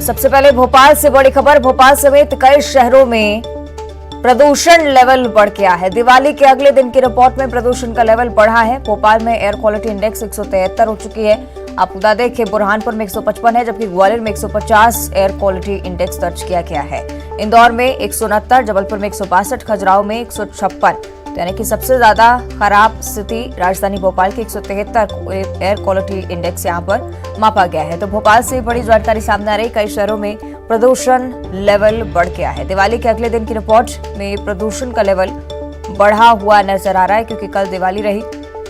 सबसे पहले भोपाल से बड़ी खबर। भोपाल समेत कई शहरों में प्रदूषण लेवल बढ़ गया है। दिवाली के अगले दिन की रिपोर्ट में प्रदूषण का लेवल बढ़ा है। भोपाल में एयर क्वालिटी इंडेक्स 173 हो चुकी है। आपको बता दें कि बुरहानपुर में 155 है, जबकि ग्वालियर में 150 एयर क्वालिटी इंडेक्स दर्ज किया गया है। इंदौर में 169, जबलपुर में 162, खजुराहो में 156, यानी कि सबसे ज्यादा खराब स्थिति राजधानी भोपाल के 173 एयर क्वालिटी इंडेक्स यहां पर मापा गया है। तो भोपाल से बड़ी जानकारी सामने आ रही, कई शहरों में प्रदूषण लेवल बढ़ गया है। दिवाली के अगले दिन की रिपोर्ट में प्रदूषण का लेवल बढ़ा हुआ नजर आ रहा है, क्योंकि कल दिवाली रही,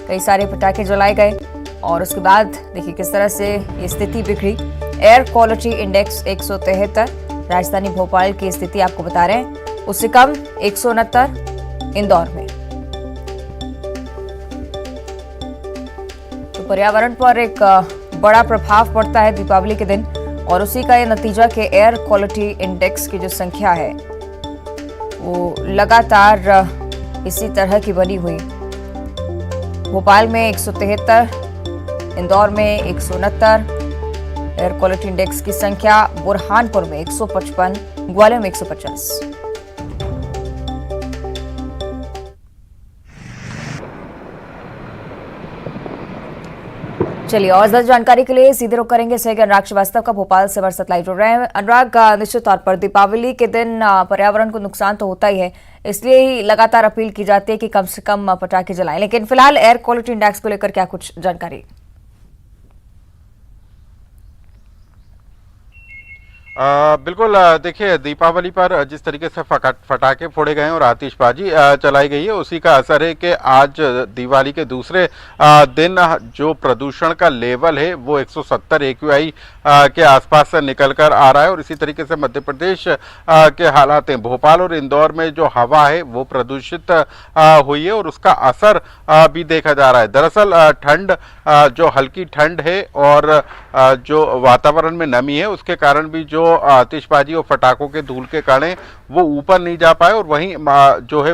कई सारे पटाखे जलाए गए और उसके बाद देखिए किस तरह से ये स्थिति बिगड़ी। एयर क्वालिटी इंडेक्स 173 राजधानी भोपाल की स्थिति आपको बता रहे हैं, उससे कम 169 इंदौर में। तो पर्यावरण पर एक बड़ा प्रभाव पड़ता है दीपावली के दिन, और उसी का ये नतीजा कि एयर क्वालिटी इंडेक्स की जो संख्या है वो लगातार इसी तरह की बनी हुई। भोपाल में 173, इंदौर में 169 एयर क्वालिटी इंडेक्स की संख्या, बुरहानपुर में 155, ग्वालियर में 150। चलिए और ज्यादा जानकारी के लिए सीधे रुख करेंगे सहयोगी अनुराग श्रीवास्तव का। भोपाल से हमारे साथ लाइव जुड़ रहे हैं। अनुराग, निश्चित तौर पर दीपावली के दिन पर्यावरण को नुकसान तो होता ही है, इसलिए ही लगातार अपील की जाती है कि कम से कम पटाखे जलाएं, लेकिन फिलहाल एयर क्वालिटी इंडेक्स को लेकर क्या कुछ जानकारी? बिल्कुल, देखिए दीपावली पर जिस तरीके से फटाके फोड़े गए हैं और आतिशबाजी चलाई गई है, उसी का असर है कि आज दिवाली के दूसरे दिन जो प्रदूषण का लेवल है वो 170 AQI के आसपास से निकल कर आ रहा है। और इसी तरीके से मध्य प्रदेश के हालात हैं, भोपाल और इंदौर में जो हवा है वो प्रदूषित हुई है और उसका असर भी देखा जा रहा है। दरअसल ठंड, जो हल्की ठंड है और जो वातावरण में नमी है, उसके कारण भी जो आतिशबाजी और पटाखों के धूल के कण वो ऊपर नहीं जा पाए और वहीं जो है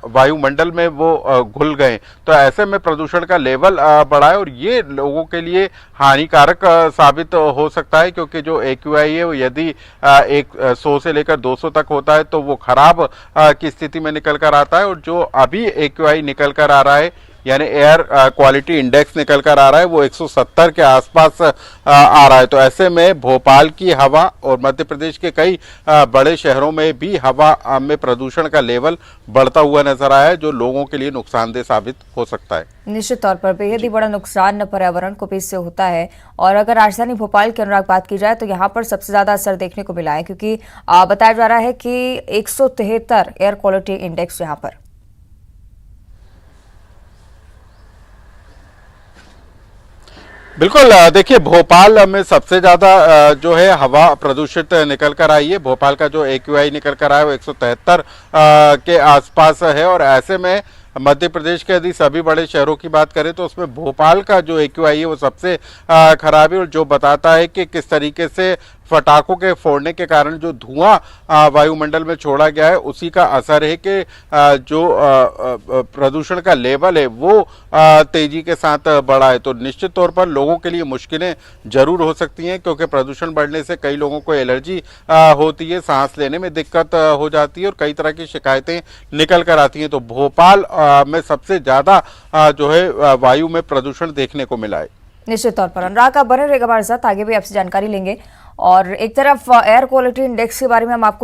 वायुमंडल में वो घुल गए। तो ऐसे में प्रदूषण का लेवल बढ़ा है और ये लोगों के लिए हानिकारक साबित हो सकता है, क्योंकि जो AQI है वो यदि 100 से लेकर 200 तक होता है तो वो खराब की स्थिति में निकल कर आता है। और जो अभी AQI निकल कर आ रहा है, यानी एयर क्वालिटी इंडेक्स निकल कर आ रहा है, वो 170 के आसपास आ रहा है। तो ऐसे में भोपाल की हवा और मध्य प्रदेश के कई बड़े शहरों में भी हवा में प्रदूषण का लेवल बढ़ता हुआ नजर आया है, जो लोगों के लिए नुकसानदेह साबित हो सकता है। निश्चित तौर पर बेहद ही बड़ा नुकसान पर्यावरण को भी इससे होता है। और अगर राजधानी भोपाल की अनुराग बात की जाए तो यहाँ पर सबसे ज्यादा असर देखने को मिला है, क्योंकि बताया जा रहा है कि 173 एयर क्वालिटी इंडेक्स यहाँ पर। बिल्कुल, देखिए भोपाल में सबसे ज्यादा जो है हवा प्रदूषित निकल कर आई है। भोपाल का जो AQI निकल कर आया है वो 173 के आसपास है। और ऐसे में मध्य प्रदेश के यदि सभी बड़े शहरों की बात करें तो उसमें भोपाल का जो AQI है वो सबसे खराब है, और जो बताता है कि किस तरीके से फटाकों के फोड़ने के कारण जो धुआं वायुमंडल में छोड़ा गया है, उसी का असर है कि जो प्रदूषण का लेवल है वो तेजी के साथ बढ़ा है। तो निश्चित तौर पर लोगों के लिए मुश्किलें जरूर हो सकती हैं, क्योंकि प्रदूषण बढ़ने से कई लोगों को एलर्जी होती है, सांस लेने में दिक्कत हो जाती है और कई तरह की शिकायतें निकल कर आती हैं। तो भोपाल में सबसे ज्यादा जो है वायु में प्रदूषण देखने को मिला है। निश्चित तौर पर अनुराग आप बने रहेगा हमारे साथ, आगे भी आपसे जानकारी लेंगे। और एक तरफ एयर क्वालिटी इंडेक्स के बारे में हम आपको